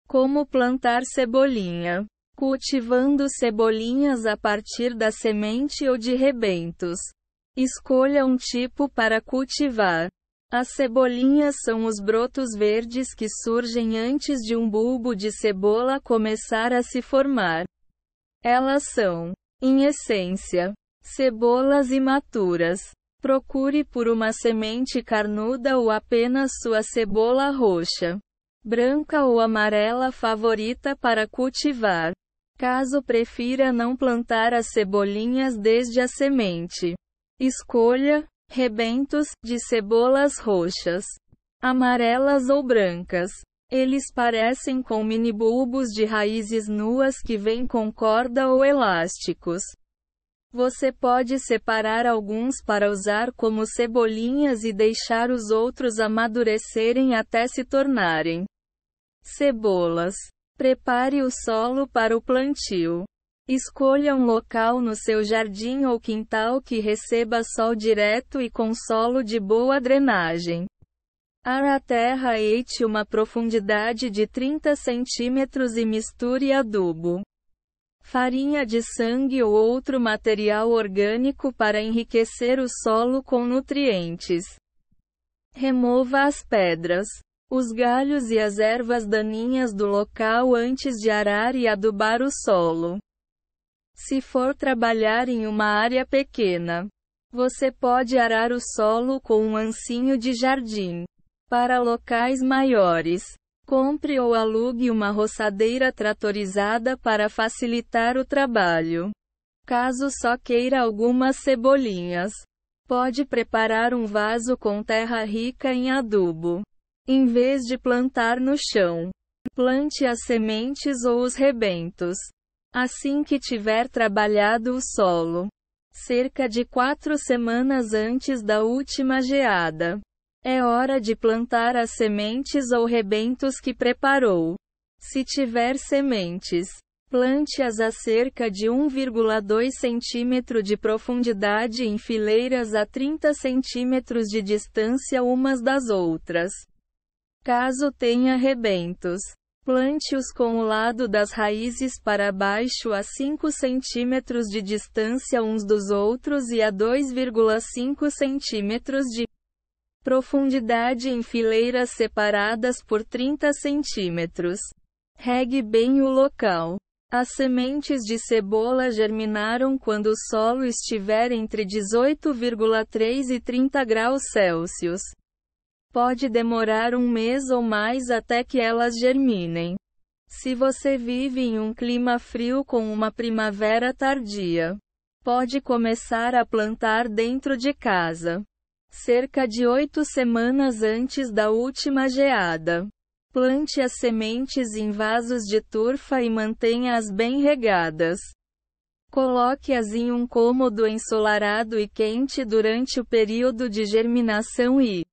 Como plantar cebolinha? Cultivando cebolinhas a partir da semente ou de rebentos. Escolha um tipo para cultivar. As cebolinhas são os brotos verdes que surgem antes de um bulbo de cebola começar a se formar. Elas são, em essência, cebolas imaturas. Procure por uma semente carnuda ou apenas sua cebola roxa, branca ou amarela favorita para cultivar. Caso prefira não plantar as cebolinhas desde a semente, escolha rebentos de cebolas roxas, amarelas ou brancas. Eles parecem com mini bulbos de raízes nuas que vêm com corda ou elásticos. Você pode separar alguns para usar como cebolinhas e deixar os outros amadurecerem até se tornarem cebolas. Prepare o solo para o plantio. Escolha um local no seu jardim ou quintal que receba sol direto e com solo de boa drenagem. Ara a terra a uma profundidade de 30 centímetros e misture adubo, farinha de sangue ou outro material orgânico para enriquecer o solo com nutrientes. Remova as pedras, os galhos e as ervas daninhas do local antes de arar e adubar o solo. Se for trabalhar em uma área pequena, você pode arar o solo com um ancinho de jardim. Para locais maiores, compre ou alugue uma roçadeira tratorizada para facilitar o trabalho. Caso só queira algumas cebolinhas, pode preparar um vaso com terra rica em adubo. Em vez de plantar no chão, plante as sementes ou os rebentos. Assim que tiver trabalhado o solo, cerca de 4 semanas antes da última geada, é hora de plantar as sementes ou rebentos que preparou. Se tiver sementes, plante-as a cerca de 1,2 cm de profundidade em fileiras a 30 cm de distância umas das outras. Caso tenha rebentos, plante-os com o lado das raízes para baixo a 5 cm de distância uns dos outros e a 2,5 cm de profundidade em fileiras separadas por 30 cm. Regue bem o local. As sementes de cebola germinaram quando o solo estiver entre 18,3 e 30 graus Celsius. Pode demorar um mês ou mais até que elas germinem. Se você vive em um clima frio com uma primavera tardia, pode começar a plantar dentro de casa, cerca de 8 semanas antes da última geada. Plante as sementes em vasos de turfa e mantenha-as bem regadas. Coloque-as em um cômodo ensolarado e quente durante o período de germinação e,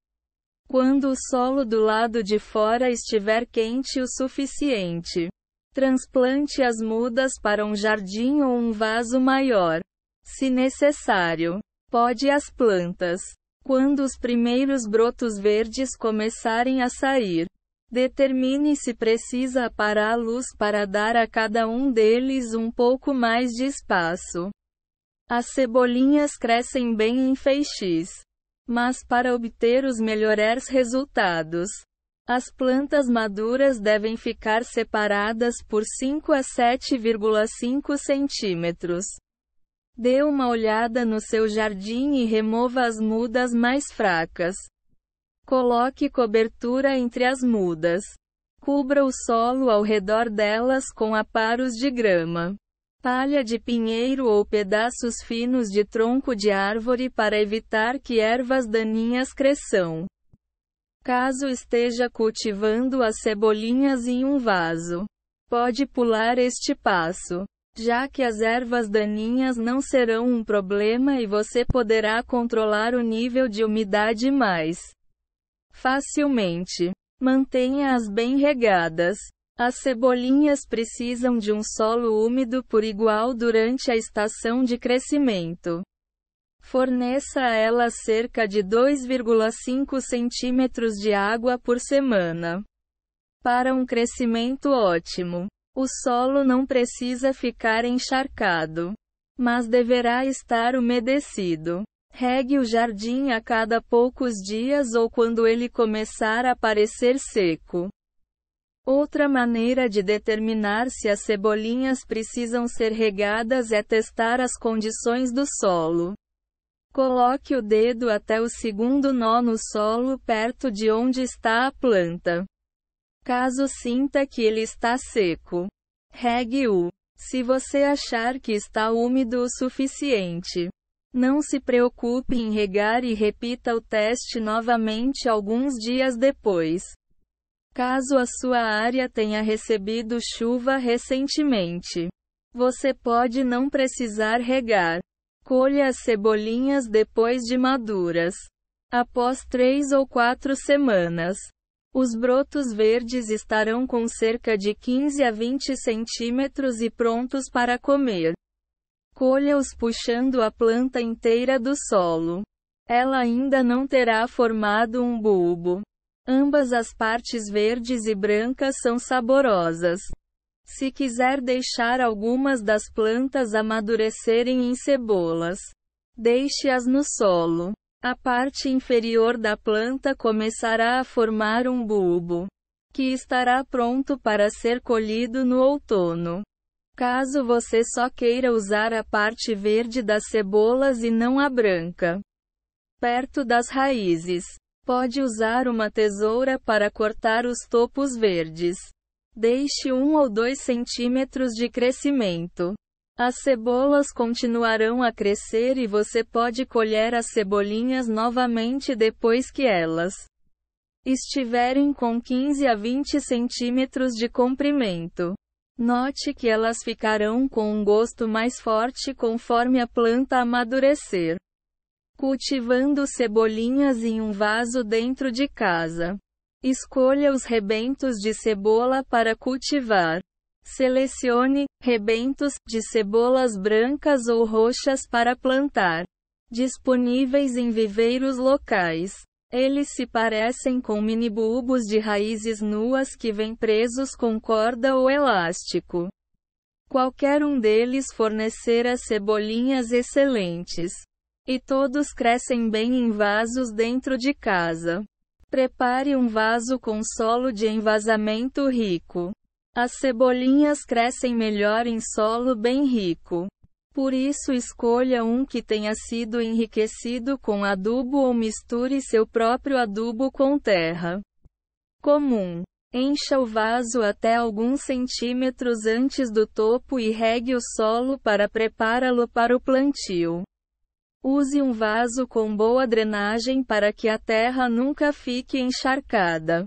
quando o solo do lado de fora estiver quente o suficiente, transplante as mudas para um jardim ou um vaso maior. Se necessário, pode as plantas. Quando os primeiros brotos verdes começarem a sair, determine se precisa parar a luz para dar a cada um deles um pouco mais de espaço. As cebolinhas crescem bem em feixes, mas para obter os melhores resultados, as plantas maduras devem ficar separadas por 5 a 7,5 centímetros. Dê uma olhada no seu jardim e remova as mudas mais fracas. Coloque cobertura entre as mudas. Cubra o solo ao redor delas com aparos de grama, palha de pinheiro ou pedaços finos de tronco de árvore para evitar que ervas daninhas cresçam. Caso esteja cultivando as cebolinhas em um vaso, pode pular este passo, já que as ervas daninhas não serão um problema e você poderá controlar o nível de umidade mais facilmente. Mantenha-as bem regadas. As cebolinhas precisam de um solo úmido por igual durante a estação de crescimento. Forneça a elas cerca de 2,5 centímetros de água por semana. Para um crescimento ótimo, o solo não precisa ficar encharcado, mas deverá estar umedecido. Regue o jardim a cada poucos dias ou quando ele começar a parecer seco. Outra maneira de determinar se as cebolinhas precisam ser regadas é testar as condições do solo. Coloque o dedo até o segundo nó no solo perto de onde está a planta. Caso sinta que ele está seco, regue-o. Se você achar que está úmido o suficiente, não se preocupe em regar e repita o teste novamente alguns dias depois. Caso a sua área tenha recebido chuva recentemente, você pode não precisar regar. Colha as cebolinhas depois de maduras. Após 3 ou 4 semanas, os brotos verdes estarão com cerca de 15 a 20 centímetros e prontos para comer. Colha-os puxando a planta inteira do solo. Ela ainda não terá formado um bulbo. Ambas as partes verdes e brancas são saborosas. Se quiser deixar algumas das plantas amadurecerem em cebolas, deixe-as no solo. A parte inferior da planta começará a formar um bulbo, que estará pronto para ser colhido no outono. Caso você só queira usar a parte verde das cebolas e não a branca, perto das raízes, pode usar uma tesoura para cortar os topos verdes. Deixe 1 ou 2 centímetros de crescimento. As cebolas continuarão a crescer e você pode colher as cebolinhas novamente depois que elas estiverem com 15 a 20 centímetros de comprimento. Note que elas ficarão com um gosto mais forte conforme a planta amadurecer. Cultivando cebolinhas em um vaso dentro de casa. Escolha os rebentos de cebola para cultivar. Selecione rebentos de cebolas brancas ou roxas para plantar. Disponíveis em viveiros locais. Eles se parecem com mini bulbos de raízes nuas que vêm presos com corda ou elástico. Qualquer um deles fornecerá cebolinhas excelentes. E todos crescem bem em vasos dentro de casa. Prepare um vaso com solo de envasamento rico. As cebolinhas crescem melhor em solo bem rico. Por isso escolha um que tenha sido enriquecido com adubo ou misture seu próprio adubo com terra comum. Encha o vaso até alguns centímetros antes do topo e regue o solo para prepará-lo para o plantio. Use um vaso com boa drenagem para que a terra nunca fique encharcada.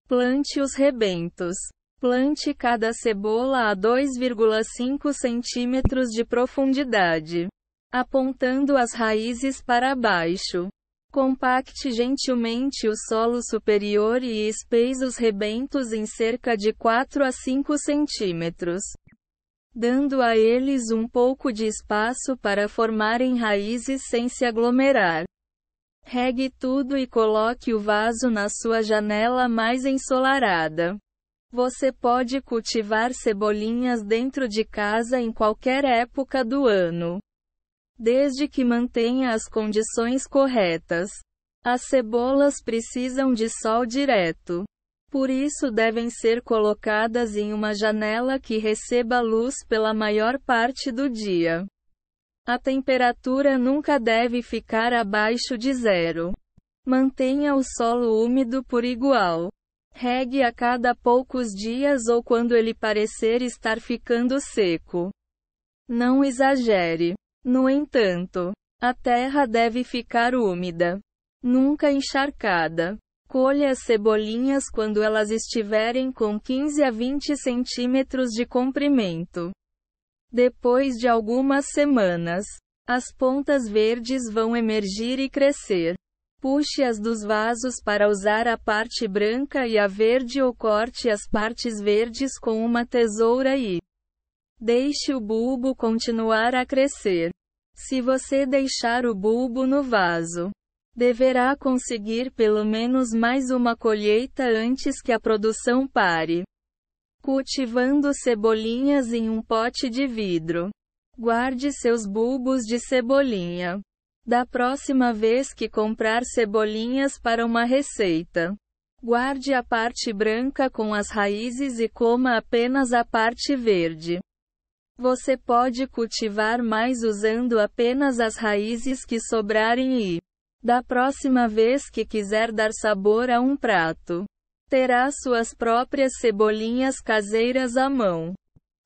Plante os rebentos. Plante cada cebola a 2,5 centímetros de profundidade, apontando as raízes para baixo. Compacte gentilmente o solo superior e espeie os rebentos em cerca de 4 a 5 centímetros, dando a eles um pouco de espaço para formarem raízes sem se aglomerar. Regue tudo e coloque o vaso na sua janela mais ensolarada. Você pode cultivar cebolinhas dentro de casa em qualquer época do ano, desde que mantenha as condições corretas. As cebolas precisam de sol direto. Por isso devem ser colocadas em uma janela que receba luz pela maior parte do dia. A temperatura nunca deve ficar abaixo de 0. Mantenha o solo úmido por igual. Regue a cada poucos dias ou quando ele parecer estar ficando seco. Não exagere. No entanto, a terra deve ficar úmida, nunca encharcada. Colha as cebolinhas quando elas estiverem com 15 a 20 centímetros de comprimento. Depois de algumas semanas, as pontas verdes vão emergir e crescer. Puxe-as dos vasos para usar a parte branca e a verde ou corte as partes verdes com uma tesoura e deixe o bulbo continuar a crescer. Se você deixar o bulbo no vaso Deverá conseguir pelo menos mais uma colheita antes que a produção pare. Cultivando cebolinhas em um pote de vidro. Guarde seus bulbos de cebolinha. Da próxima vez que comprar cebolinhas para uma receita, guarde a parte branca com as raízes e coma apenas a parte verde. Você pode cultivar mais usando apenas as raízes que sobrarem e, da próxima vez que quiser dar sabor a um prato, terá suas próprias cebolinhas caseiras à mão.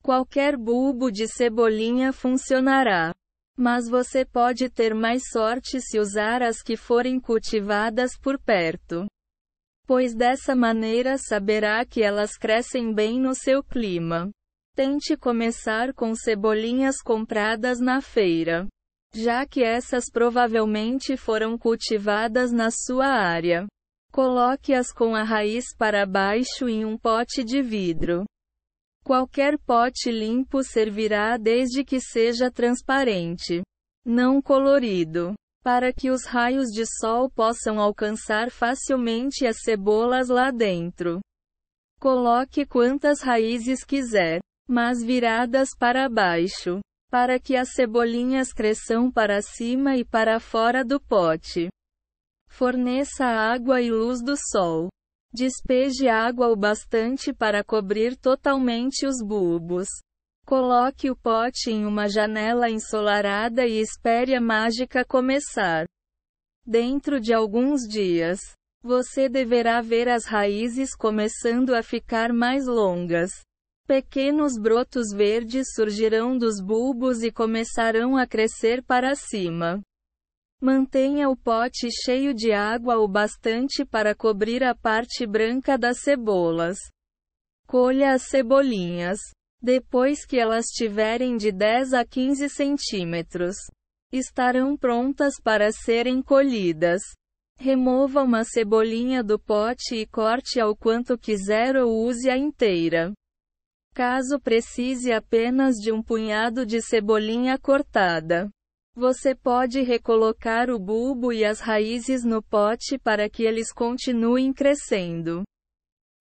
Qualquer bulbo de cebolinha funcionará. Mas você pode ter mais sorte se usar as que forem cultivadas por perto. Pois dessa maneira saberá que elas crescem bem no seu clima. Tente começar com cebolinhas compradas na feira, já que essas provavelmente foram cultivadas na sua área. Coloque-as com a raiz para baixo em um pote de vidro. Qualquer pote limpo servirá desde que seja transparente, não colorido, para que os raios de sol possam alcançar facilmente as cebolas lá dentro. Coloque quantas raízes quiser, mas viradas para baixo, para que as cebolinhas cresçam para cima e para fora do pote. Forneça água e luz do sol. Despeje água o bastante para cobrir totalmente os bulbos. Coloque o pote em uma janela ensolarada e espere a mágica começar. Dentro de alguns dias, você deverá ver as raízes começando a ficar mais longas. Pequenos brotos verdes surgirão dos bulbos e começarão a crescer para cima. Mantenha o pote cheio de água o bastante para cobrir a parte branca das cebolas. Colha as cebolinhas. Depois que elas tiverem de 10 a 15 centímetros, estarão prontas para serem colhidas. Remova uma cebolinha do pote e corte ao quanto quiser ou use-a inteira. Caso precise apenas de um punhado de cebolinha cortada, você pode recolocar o bulbo e as raízes no pote para que eles continuem crescendo.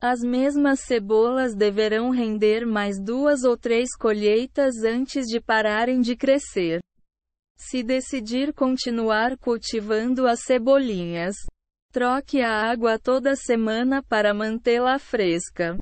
As mesmas cebolas deverão render mais 2 ou 3 colheitas antes de pararem de crescer. Se decidir continuar cultivando as cebolinhas, troque a água toda semana para mantê-la fresca.